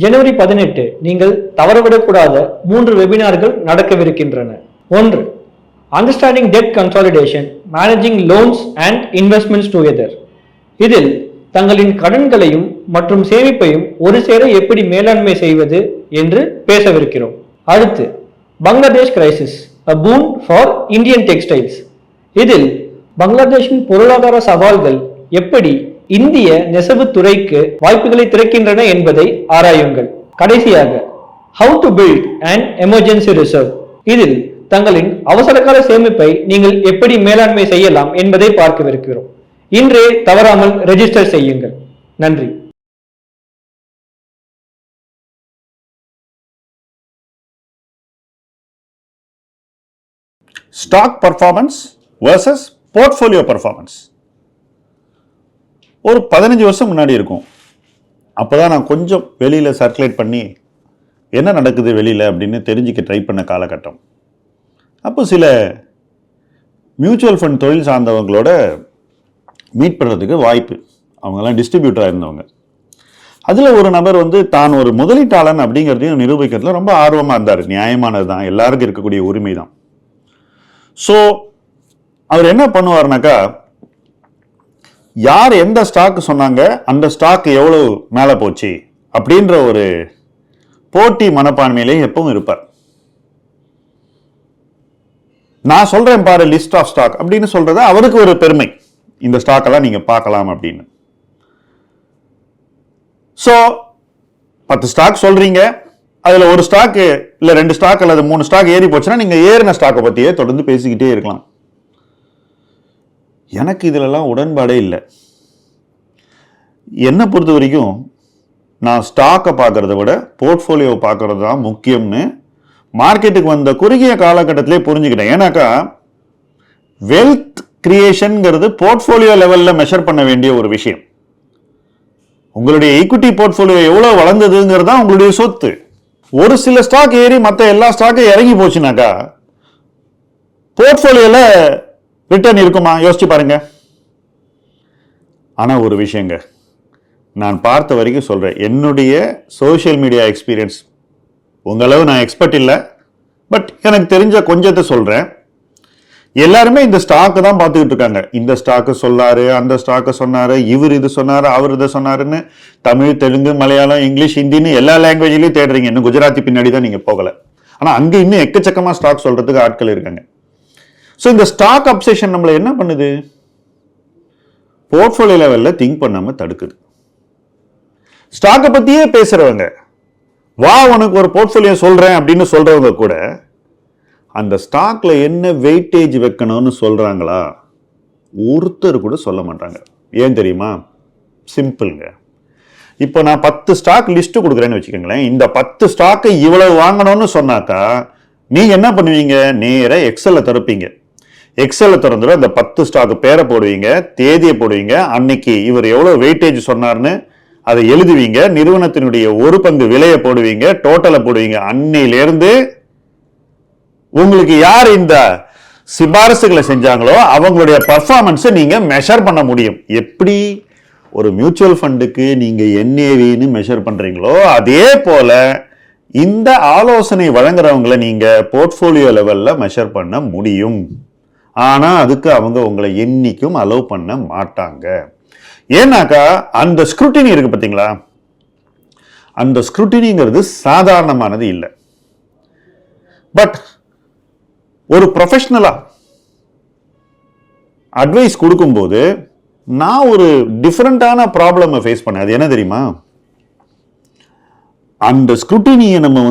ஜனவரி 18 நீங்கள் தவறவிடக்கூடாத 3 வெபினார்கள் நடக்கவிருக்கின்றன. 1. Understanding debt consolidation, managing loans and investments together. இதில் தங்களின் கடன்களையும் மற்றும் சேமிப்பையும் ஒரு சேர எப்படி மேலாண்மை செய்வது என்று பேசவிருக்கிறோம். அடுத்து Bangladesh crisis, a boon for Indian textiles. இதில் பங்களாதேஷின் பொருளாதார சவால்கள் எப்படி இந்திய நெசவு துறைக்கு வாய்ப்புகளை திறக்கின்றன என்பதை ஆராயுங்கள். கடைசியாக how to build an emergency reserve. இதில் தங்களின் அவசரகால சேமிப்பை நீங்கள் எப்படி மேலாண்மை செய்யலாம் என்பதை பார்க்கவிருக்கிறோம். இன்றே தவறாமல் ரெஜிஸ்டர் செய்யுங்கள். நன்றி. Stock performance versus portfolio performance. ஒரு 15 வருஷம் முன்னாடி இருக்கும். அப்போதான் நான் கொஞ்சம் வெளியில் சர்க்குலேட் பண்ணி என்ன நடக்குது வெளியில் அப்படின்னு தெரிஞ்சுக்க ட்ரை பண்ண காலகட்டம். அப்போ சில மியூச்சுவல் ஃபண்ட் தொழில் சார்ந்தவங்களோட மீட் பண்ணுறதுக்கு வாய்ப்பு. அவங்கெல்லாம் டிஸ்ட்ரிபியூட்டராக இருந்தவங்க. அதில் ஒரு நபர் தான் ஒரு முதலீட்டாளன் அப்படிங்கிறதையும் நிரூபிக்கிறதுல ரொம்ப ஆர்வமாக இருந்தார். நியாயமானது தான், எல்லாருக்கும் இருக்கக்கூடிய உரிமை தான். ஸோ அவர் என்ன பண்ணுவார்னாக்கா, யார் எந்த ஸ்டாக் சொன்னாங்க, அந்த ஸ்டாக் எவ்வளோ மேலே போச்சு அப்படின்ற ஒரு போட்டி மனப்பான்மையிலே எப்பவும் இருப்பார். நான் சொல்றேன் பாரு லிஸ்ட் ஆஃப் ஸ்டாக் அப்படின்னு சொல்றது அவருக்கு ஒரு பெருமை. இந்த ஸ்டாக்கெல்லாம் நீங்க பார்க்கலாம் அப்படின்னு. ஸோ 10 ஸ்டாக் சொல்றீங்க, அதுல ஒரு ஸ்டாக் இல்ல 2 ஸ்டாக் அல்லது 3 ஸ்டாக் ஏறி போச்சுன்னா நீங்க ஏறின ஸ்டாக்கை பத்தியே தொடர்ந்து பேசிக்கிட்டே இருக்கலாம். எனக்கு இதிலெல்லாம் உடன்பாடே இல்லை. என்னை பொறுத்த வரைக்கும் நான் ஸ்டாக்கை பார்க்கறத விட போர்ட்ஃபோலியோவை பார்க்கறது தான் முக்கியம்னு மார்க்கெட்டுக்கு வந்த குறுகிய காலகட்டத்திலே புரிஞ்சுக்கிட்டேன். ஏன்னாக்கா வெல்த் கிரியேஷன்ங்கிறது போர்ட்ஃபோலியோ லெவலில் மெஷர் பண்ண வேண்டிய ஒரு விஷயம். உங்களுடைய ஈக்விட்டி போர்ட்ஃபோலியோ எவ்வளோ வளர்ந்ததுங்கிறது தான் உங்களுடைய சொத்து. ஒரு சில ஸ்டாக் ஏறி மற்ற எல்லா ஸ்டாக்கும் இறங்கி போச்சுனாக்கா போர்ட்ஃபோலியோல ரிட்டர்ன் இருக்குமா? யோசிச்சு பாருங்க. ஆனால் ஒரு விஷயங்க, நான் பார்த்த வரைக்கும் சொல்கிறேன், என்னுடைய சோஷியல் மீடியா எக்ஸ்பீரியன்ஸ், உங்களவு நான் எக்ஸ்பர்ட் இல்லை, பட் எனக்கு தெரிஞ்ச கொஞ்சத்தை சொல்கிறேன். எல்லாருமே இந்த ஸ்டாக்கு தான் பார்த்துக்கிட்டு இருக்காங்க. இந்த ஸ்டாக்கு சொல்லாரு, அந்த ஸ்டாக்கு சொன்னாரு, இவர் இது சொன்னாரு, அவர் இதை சொன்னாருன்னு தமிழ், தெலுங்கு, மலையாளம், இங்கிலீஷ், ஹிந்தின்னு எல்லா லாங்குவேஜ்லையும் தேடுறீங்க. இன்னும் குஜராத்தி பின்னாடி தான் நீங்கள் போகலை. ஆனால் அங்கே இன்னும் எக்கச்சக்கமாக ஸ்டாக் சொல்கிறதுக்கு ஆட்கள் இருக்காங்க. ஸோ இந்த ஸ்டாக் அப்செஷன் நம்மளை என்ன பண்ணுது? போர்ட்ஃபோலியோ லெவலில் திங்க் பண்ணாமல் தடுக்குது. ஸ்டாக்கை பற்றியே பேசுகிறவங்க, வா உனக்கு ஒரு போர்ட்ஃபோலியோ சொல்கிறேன் அப்படின்னு சொல்கிறவங்க கூட அந்த ஸ்டாக்ல என்ன வெயிட்டேஜ் வைக்கணும்னு சொல்கிறாங்களா? ஒருத்தர் கூட சொல்ல மாட்டாங்க. ஏன் தெரியுமா? சிம்பிளுங்க. இப்போ நான் 10 ஸ்டாக் லிஸ்ட்டு கொடுக்குறேன்னு வச்சுக்கோங்களேன். இந்த 10 ஸ்டாக்கை இவ்வளவு வாங்கணும்னு சொன்னாக்கா நீங்கள் என்ன பண்ணுவீங்க? நேராக எக்ஸலில் திறப்பீங்க. எக்ஸலில் திறந்துடும், அந்த 10 ஸ்டாக் பேரை போடுவீங்க, தேதியை போடுவீங்க, அன்னைக்கு இவர் எவ்வளோ வெயிட்டேஜ் சொன்னார்னு அதை எழுதுவீங்க, நிறுவனத்தினுடைய 1 விலையை போடுவீங்க, டோட்டலை போடுவீங்க. அன்னையிலேருந்து உங்களுக்கு யார் இந்த சிபாரிசுகளை செஞ்சாங்களோ அவங்களுடைய பர்ஃபார்மன்ஸை நீங்கள் மெஷர் பண்ண முடியும். எப்படி ஒரு மியூச்சுவல் ஃபண்டுக்கு நீங்கள் NAVன்னு மெஷர் பண்ணுறீங்களோ அதே போல இந்த ஆலோசனை வழங்குறவங்களை நீங்கள் போர்ட்ஃபோலியோ லெவலில் மெஷர் பண்ண முடியும். ஆனால் அதுக்கு அவங்க உங்களை என்னைக்கும் அலோவ் பண்ண மாட்டாங்க. ஏன்னாக்கா அந்த ஸ்க்ரூட்டினி இருக்கு பார்த்தீங்களா? அந்த ஸ்க்ரூட்டினிங்கிறது சாதாரணமானது இல்லை. பட் ஒரு ப்ரொஃபஷனலா அட்வைஸ் கொடுக்கும்போது நான் ஒரு டிஃப்ரெண்டான ப்ராப்ளமை ஃபேஸ் பண்ணேன். அது என்ன தெரியுமா? அந்த ஸ்க்ரூட்டினியை நம்ம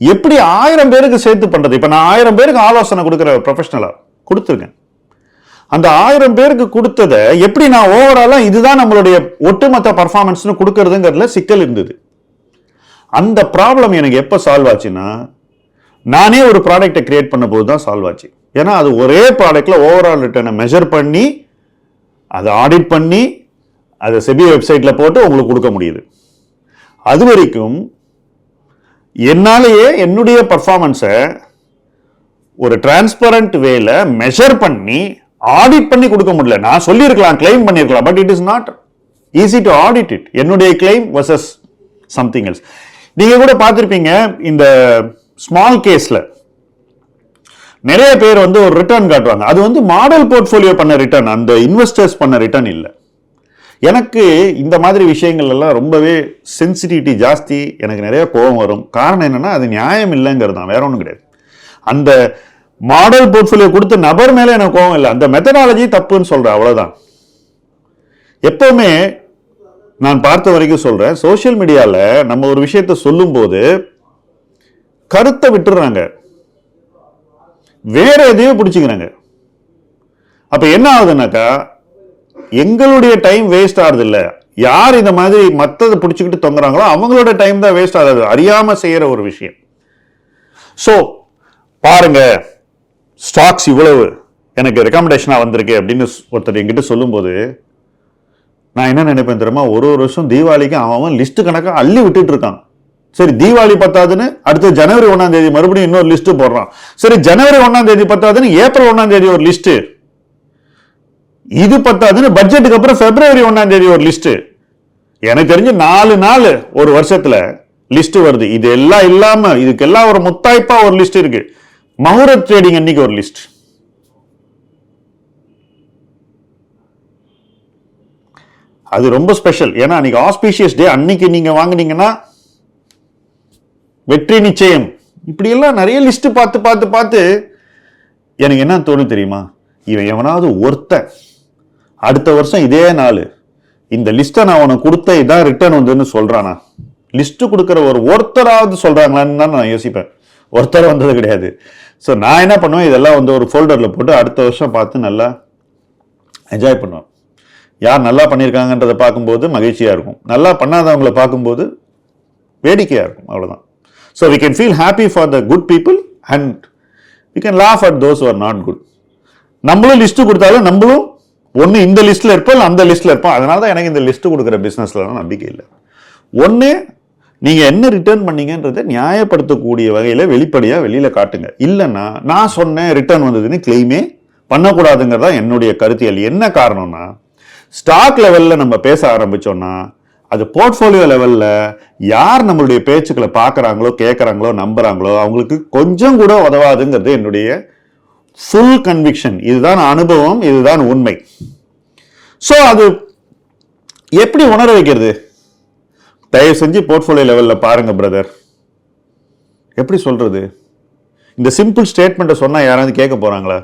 எப்படி 1000 பேருக்கு சேர்த்து பண்றது? இப்போ நான் 1000 பேருக்கு ஆலோசனை கொடுக்குற ப்ரொஃபஷனலா கொடுத்துருக்கேன். அந்த 1000 பேருக்கு கொடுத்ததை எப்படி நான் ஓவராலா இதுதான் நம்மளுடைய ஒட்டுமொத்த பர்ஃபார்மன்ஸ்னு கொடுக்கறதுங்கிறதுல சிக்கல் இருந்தது. அந்த ப்ராப்ளம் எனக்கு எப்போ சால்வ் ஆச்சுன்னா, நானே ஒரு ப்ராடக்டை கிரியேட் பண்ண போது தான் சால்வ் ஆச்சு. ஏன்னா அது ஒரே ப்ராடக்ட்ல ஓவரால் ரிட்டர்னை மெஷர் பண்ணி அதை ஆடிட் பண்ணி அதை செபி வெப்சைட்ல போட்டு உங்களுக்கு கொடுக்க முடியுது. அது வரைக்கும் என்னாலேயே என்னுடைய பர்ஃபார்மன்ஸை ஒரு டிரான்ஸ்பரண்ட் வேல மெஷர் பண்ணி ஆடிட் பண்ணி கொடுக்க முடியல. நான் சொல்லியிருக்கலாம், கிளைம் பண்ணியிருக்கலாம், but it is not easy to audit it. என்னுடைய கிளைம் வர்சஸ் சம்திங் எல்ஸ். நீங்க கூட பார்த்திருப்பீங்க, இந்த ஸ்மால் கேஸ்ல நிறைய பேர் வந்து ஒரு ரிட்டர்ன் காட்டுவாங்க. அது வந்து மாடல் போர்ட்ஃபோலியோ பண்ண ரிட்டர்ன், அந்த இன்வெஸ்டர்ஸ் பண்ண ரிட்டர்ன் இல்லை. எனக்கு இந்த மாதிரி விஷயங்கள் எல்லாம் ரொம்பவே சென்சிட்டிவிட்டி ஜாஸ்தி, எனக்கு நிறைய கோபம் வரும். காரணம் என்னன்னா, அது நியாயம் இல்லைங்கிறது தான், வேற ஒன்றும் கிடையாது. அந்த மாடல் போர்ட்ஃபோலியோ கொடுத்த நபர் மேல எனக்கு கோபம் இல்லை, அந்த மெத்தடாலஜி தப்புன்னு சொல்றேன், அவ்வளவுதான். எப்பவுமே நான் பார்த்த வரைக்கும் சொல்றேன், சோசியல் மீடியால நம்ம ஒரு விஷயத்தை சொல்லும் போது கருத்தை விட்டுறாங்க, வேற எதையோ பிடிச்சிக்கிறாங்க. அப்ப என்ன ஆகுதுன்னாக்கா, எங்களுடைய டைம் வேஸ்ட் ஆகுது இல்ல, யார் இந்த மாதிரி மத்ததை பிடிச்சிக்கிட்டு தொங்குறாங்களோ அவங்களோட டைம் தான் வேஸ்ட் ஆகுது, அறியாம செய்யற ஒரு விஷயம். சோ பாருங்க, ஸ்டாக்ஸ் இவ்வளவு எனக்கு ரெக்கமெண்டேஷனா வந்திருக்கு அப்படின்னு ஒருத்தர் என்கிட்ட சொல்லும் போது நான் என்ன நினைப்பேன் தெரியுமா, ஒரு வருஷம் தீபாவளிக்கு அவன் லிஸ்ட் கணக்கா அள்ளி விட்டுட்டு இருக்கான். சரி, தீபாவளி பத்தாதுன்னு அடுத்து ஜனவரி 1ஆம் தேதி மறுபடியும் இன்னொரு லிஸ்ட் போடுறான். சரி, ஜனவரி 1ஆம் தேதி பத்தாதுன்னு ஏப்ரல் 1ஆம் தேதி ஒரு லிஸ்ட், இது பத்தாதுன்னு பட்ஜெட்டுக்கு அப்புறம் பிப்ரவரி 1ஆம் தேதி ஒரு லிஸ்ட். எனக்கு தெரிஞ்சு 4 நாள் ஒரு வருஷத்துல லிஸ்ட் வருது. இது எல்லாம் இல்லாம இதுக்கெல்லாம் ஒரு முத்தாய்ப்பா ஒரு லிஸ்ட் இருக்கு, மஹூரத் ட்ரேடிங் அன்னைக்கு ஒரு லிஸ்ட். அது ரொம்ப ஸ்பெஷல். ஏன்னா அன்னைக்கு ஆஸ்பீஷியஸ் டே, அன்னைக்கு நீங்க வாங்குனீங்கன்னா வெற்றி நிச்சயம். இப்படி எல்லாம் நிறைய லிஸ்ட் பார்த்து பார்த்து பார்த்து எனக்கு என்ன தோணும் தெரியுமா, இவன் எவனாவது ஒருத்த அடுத்த வருஷம் இதே நாள் இந்த லிஸ்ட்டை நான் உனக்கு கொடுத்த இதான் ரிட்டர்ன் வந்துன்னு சொல்றானா, லிஸ்ட் கொடுக்குற ஒருத்தராவது சொல்றாங்களான்னு தான் நான் யோசிப்பேன். ஒருத்தர் வந்தது கிடையாது. ஸோ நான் என்ன பண்ணுவேன், இதெல்லாம் வந்து ஒரு ஃபோல்டர்ல போட்டு அடுத்த வருஷம் பார்த்து நல்லா என்ஜாய் பண்ணுவேன். யார் நல்லா பண்ணியிருக்காங்கன்றதை பார்க்கும்போது மகிழ்ச்சியா இருக்கும், நல்லா பண்ணாதவங்களை பார்க்கும்போது வேடிக்கையா இருக்கும், அவ்வளவுதான். So we can feel happy for the good people and we can laugh at those who are not good. நம்மளும் லிஸ்ட் கொடுத்தாலும் நம்மளும் ஒன்று இந்த லிஸ்ட்ல இருப்போம், அந்த லிஸ்ட்ல இருப்போம். அதனால தான் எனக்கு இந்த லிஸ்ட் கொடுக்குற பிசினஸ்ல நம்பிக்கை இல்லை. ஒன்று, நீங்க என்ன ரிட்டர்ன் பண்ணீங்கன்றதை நியாயப்படுத்தக்கூடிய வகையில வெளிப்படையா வெளியில காட்டுங்க. இல்லைன்னா நான் சொன்னேன் ரிட்டர்ன் வந்ததுன்னு கிளைமே பண்ணக்கூடாதுங்கிறதா என்னுடைய கருத்தியல். என்ன காரணம்னா, ஸ்டாக் லெவல்ல நம்ம பேச ஆரம்பிச்சோம்னா அது போர்ட்ஃபோலியோ லெவல்ல யார் நம்மளுடைய பேச்சுக்களை பார்க்கறாங்களோ கேட்கறாங்களோ நம்புறாங்களோ அவங்களுக்கு கொஞ்சம் கூட உதவாதுங்கிறது என்னுடைய ஃபுல் கன்விக்ஷன். இதுதான் அனுபவம், இதுதான் உண்மை. ஸோ அது எப்படி உணர வைக்கிறது? தயவு செஞ்சு போர்ட்ஃபோலியோ லெவல்ல பாருங்க பிரதர். எப்படி சொல்றது? இந்த சிம்பிள் ஸ்டேட்மெண்ட்டை சொன்னா யாராவது கேட்க போறாங்களா?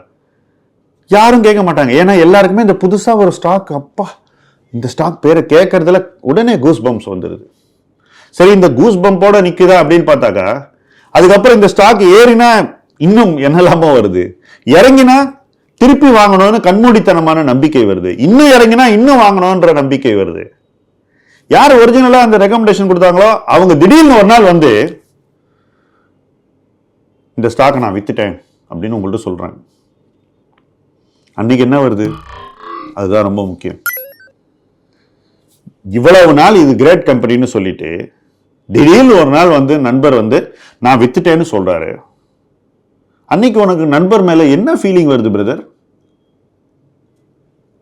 யாரும் கேட்க மாட்டாங்க. ஏன்னா எல்லாருக்குமே இந்த புதுசா ஒரு ஸ்டாக், அப்பா இந்த ஸ்டாக் பேரை கேட்கறதுல உடனே கூஸ் பம்ப்ஸ் வந்துடுது. சரி, இந்த கூஸ் பம்போட நிக்குதா அப்படின்னு பார்த்தாக்கா அதுக்கப்புறம் இந்த ஸ்டாக் ஏறினா இன்னும் என்னெல்லாமோ வருது, இறங்கினா திருப்பி வாங்கணும்னு கண்மூடித்தனமான நம்பிக்கை வருது, இன்னும் இறங்கினா இன்னும் வாங்கணும்ன்ற நம்பிக்கை வருது. யார் ஒரிஜினலா அந்த ரெக்கமெண்டேஷன் கொடுத்தாங்களோ அவங்க திடீர்னு ஒரு நாள் வந்து இந்த ஸ்டாக்கை நான் வித்துட்டேன் அப்படின்னு உங்கள்ட்ட சொல்றாங்க. அன்னைக்கு என்ன வருது? அதுதான் ரொம்ப முக்கியம். இவ்வளவு நாள் இது கிரேட் கம்பெனின்னு சொல்லிட்டு திடீர்னு ஒரு நாள் வந்து நண்பர் வந்து நான் வித்துட்டேன்னு சொல்றாரு. அன்னைக்கு உனக்கு நண்பர் மேல என்ன ஃபீலிங் வருது பிரதர்?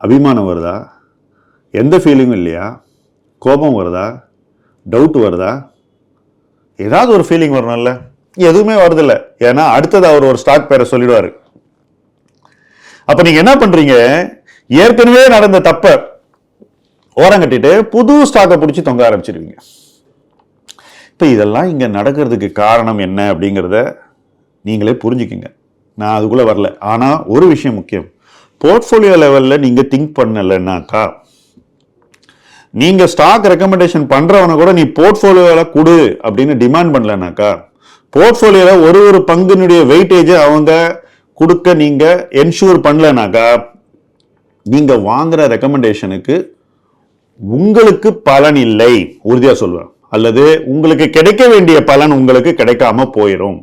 அபிமானம் வருதா? எந்த ஃபீலிங்கும் இல்லையா? கோபம் வருதா? டவுட் வருதா? ஏதாவது ஒரு ஃபீலிங் வரணும்ல? எதுவுமே வருதில்ல. ஏன்னா அடுத்தது அவர் ஒரு ஸ்டாக் பேரை சொல்லிடுவாரு. அப்ப நீங்க என்ன பண்றீங்க, ஏற்கனவே நடந்த தப்ப ஓரங்கட்டிட்டு புது ஸ்டாக்கை பிடிச்சி தொங்க ஆரம்பிச்சிருவீங்க. இப்ப இதெல்லாம் இங்க நடக்கிறதுக்கு காரணம் என்ன அப்படிங்கிறத நீங்களே புரிஞ்சுக்கிங்க. நான் அதுக்குள்ள வரல. ஆனா ஒரு விஷயம் முக்கியம், போர்ட்ஃபோலியோ லெவல்ல நீங்க திங்க் பண்ணலன்னாக்கா, நீங்க ஸ்டாக் ரெக்கமெண்டேஷன் பண்றவன கூட நீ போர்ட்ஃபோலியோல கொடு அப்படின்னு டிமாண்ட் பண்ணலனாக்கா, போர்ட்ஃபோலியோல ஒரு பங்குனுடைய வெயிட்டேஜ் அவங்க கொடுக்க நீங்க என்ஷூர் பண்ணலனாக்கா, நீங்க வாங்குற ரெக்கமெண்டேஷனுக்கு உங்களுக்கு பலன் இல்லை, உறுதியா சொல்வேன். அல்லது உங்களுக்கு கிடைக்க வேண்டிய பலன் உங்களுக்கு கிடைக்காம போயிடும்.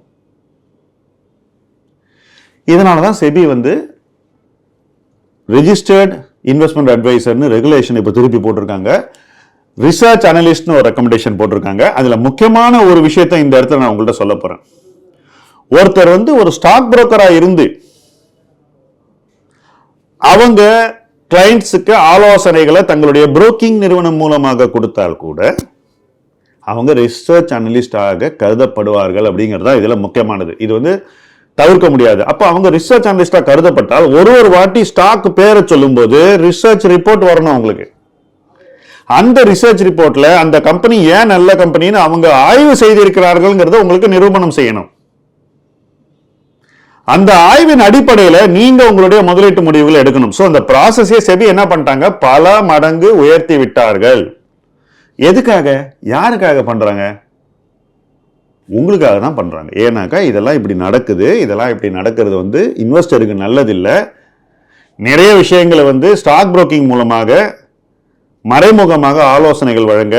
இதனாலதான் செபி வந்து ரெஜிஸ்டர்ட் இன்வெஸ்ட்மெண்ட் அட்வைசர்னு ரெகுலேஷன் இப்ப திருப்பி போட்டிருக்காங்க. ரிசர்ச் அனலிஸ்ட்னு ஒரு ரெக்கமெண்டேஷன் போட்டிருக்காங்க. அதுல முக்கியமான ஒரு விஷயத்தை இந்த இடத்துல நான் உங்கள்ட்ட சொல்ல போறேன். ஒருத்தர் வந்து ஒரு ஸ்டாக் புரோக்கரா இருந்து அவங்க கிளைண்ட்ஸுக்கு ஆலோசனைகளை தங்களுடைய புரோக்கிங் நிறுவனம் மூலமாக கொடுத்தால் கூட அவங்க ரிசர்ச் அனலிஸ்டாக கருதப்படுவார்கள் அப்படிங்கிறது தான் இதில் முக்கியமானது. இது வந்து தவிர்க்க முடியாது. அப்போ அவங்க ரிசர்ச் அனலிஸ்டா கருதப்பட்டால் ஒரு வாட்டி ஸ்டாக் பேரை சொல்லும்போது ரிசர்ச் ரிப்போர்ட் வரணும் அவங்களுக்கு. அந்த ரிசர்ச் ரிப்போர்ட்ல அந்த கம்பெனி ஏன் நல்ல கம்பெனின்னு அவங்க ஆய்வு செய்திருக்கிறார்கள்ங்கிறத உங்களுக்கு நிரூபணம் செய்யணும். அந்த ஆய்வின் அடிப்படையில் நீங்க உங்களுடைய முதலீட்டு முடிவுகளை எடுக்கணும். ஸோ அந்த ப்ராசஸே செபி என்ன பண்ணிட்டாங்க, பல மடங்கு உயர்த்தி விட்டார்கள். எதுக்காக, யாருக்காக பண்றாங்க? உங்களுக்காக தான் பண்றாங்க. ஏன்னாக்கா இதெல்லாம் இப்படி நடக்குது, இதெல்லாம் இப்படி நடக்கிறது வந்து இன்வெஸ்டருக்கு நல்லதில்லை. நிறைய விஷயங்களை வந்து ஸ்டாக் புரோக்கிங் மூலமாக மறைமுகமாக ஆலோசனைகள் வழங்க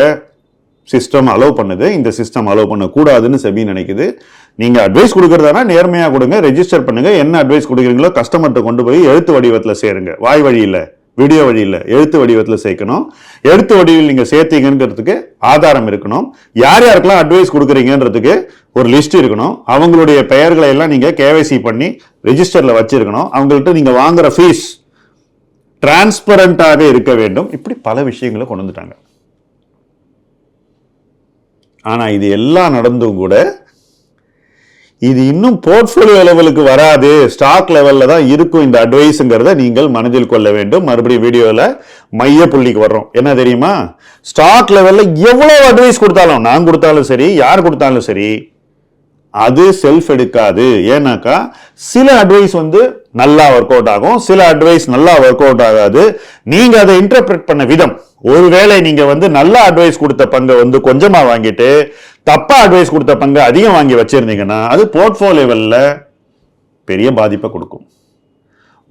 சிஸ்டம் அலோவ் பண்ணுது. இந்த சிஸ்டம் அலோவ் பண்ணக்கூடாதுன்னு செபி நினைக்குது. நீங்க அட்வைஸ் கொடுக்கறதானா நேர்மையாக கொடுங்க, ரெஜிஸ்டர் பண்ணுங்க. என்ன அட்வைஸ் கொடுக்குறீங்களோ கஸ்டமர்கிட்ட கொண்டு போய் எழுத்து வடிவத்தில் சேருங்க. வாய் வழியில், வீடியோ வழியில், எழுத்து வடிவத்தில் சேர்க்கணும். எழுத்து வடிவில் நீங்க சேர்த்தீங்கிறதுக்கு ஆதாரம் இருக்கணும். யார் யாருக்கெல்லாம் அட்வைஸ் கொடுக்குறீங்கன்றதுக்கு ஒரு லிஸ்ட் இருக்கணும். அவங்களுடைய பெயர்களை எல்லாம் நீங்க கேவைசி பண்ணி ரெஜிஸ்டர்ல வச்சிருக்கணும். அவங்கள்ட்ட நீங்க வாங்குற ஃபீஸ் டிரான்ஸ்பரண்டாக இருக்க வேண்டும். இப்படி பல விஷயங்களை கொண்டு வந்துட்டாங்க. ஆனா இது எல்லாம் நடந்தும் கூட இது இன்னும் போர்ட்ஃபோலியோ லெவலுக்கு வராது, ஸ்டாக் லெவல்ல தான் இருக்கும் இந்த அட்வைஸ்ங்கிறத நீங்கள் மனதில் கொள்ள வேண்டும். மறுபடியும் வீடியோல மைய புள்ளிக்கு வர்றோம். என்ன தெரியுமா, ஸ்டாக் லெவல்ல எவ்வளவு அட்வைஸ் கொடுத்தாலும், நான் கொடுத்தாலும் சரி, யார் கொடுத்தாலும் சரி, அது செல்ஃப் எடுக்காது. ஏன்னாக்கா சில அட்வைஸ் வந்து நல்லா ஒர்க் அவுட் ஆகும், சில அட்வைஸ் நல்லா ஒர்க் அவுட் ஆகாது. நீங்க அதை இன்டர்பிரட் பண்ண விதம். ஒருவேளை நீங்க வந்து நல்ல அட்வைஸ் கொடுத்த பங்கை வந்து கொஞ்சமா வாங்கிட்டு தப்பா அட்வைஸ் கொடுத்த பங்கு அதிகம் வாங்கி வச்சிருந்தீங்கன்னா அது போர்ட்ஃபோலியோவில் பெரிய பாதிப்பை கொடுக்கும்.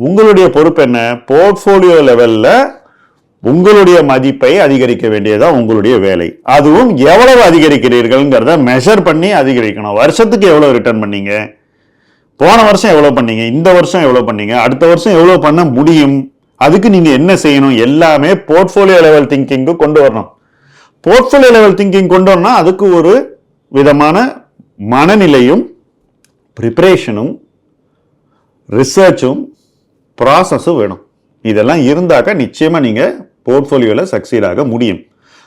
உங்களுடைய பொறுப்பு என்ன, போர்ட்ஃபோலியோ லெவல்ல உங்களுடைய மதிப்பை அதிகரிக்க வேண்டியதான் உங்களுடைய வேலை. அதுவும் எவ்வளவு அதிகரிக்கிறீர்கள்ங்கிறத மெஷர் பண்ணி அதிகரிக்கணும். வருஷத்துக்கு எவ்வளவு ரிட்டர்ன் பண்ணீங்க, போன வருஷம் எவ்வளவு பண்ணீங்க, இந்த வருஷம் எவ்வளவு பண்ணீங்க, அடுத்த வருஷம் எவ்வளவு பண்ண முடியும், அதுக்கு நீங்க என்ன செய்யணும், எல்லாமே போர்ட்ஃபோலியோ லெவல் திங்கிங்கு கொண்டு வரணும். போர்ட்ஃபோலியோ லெவல் திங்கிங் கொண்டு வரணும்னா அதுக்கு ஒரு விதமான மனநிலையும் ப்ரிப்பரேஷனும் ரிசர்ச்சும் ப்ராசஸும் வேணும். இதெல்லாம் இருந்தாக்க நிச்சயமா நீங்க போர்ட்ஃபோலியோல சக்சீட் ஆக முடியும்.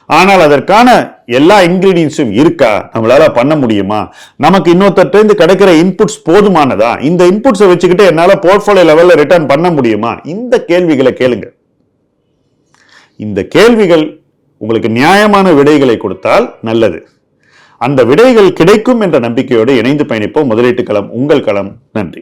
ஆனால் அதற்கான எல்லா இன்கிரீடியன்ஸும் இருக்கா, நம்மளால பண்ண முடியுமா, நமக்கு இன்னொருத்தருந்து கிடைக்கிற இன்புட்ஸ் போதுமானதா, இந்த இன்புட்ஸை வச்சுக்கிட்டு என்னால போர்ட்ஃபோலியோ லெவல்ல ரிட்டர்ன் பண்ண முடியுமா, இந்த கேள்விகளை கேளுங்க. இந்த கேள்விகள் உங்களுக்கு நியாயமான விடைகளை கொடுத்தால் நல்லது. அந்த விடைகள் கிடைக்கும் என்ற நம்பிக்கையோடு இணைந்து பயணிப்போம். முதலீட்டு களம் உங்கள் களம். நன்றி.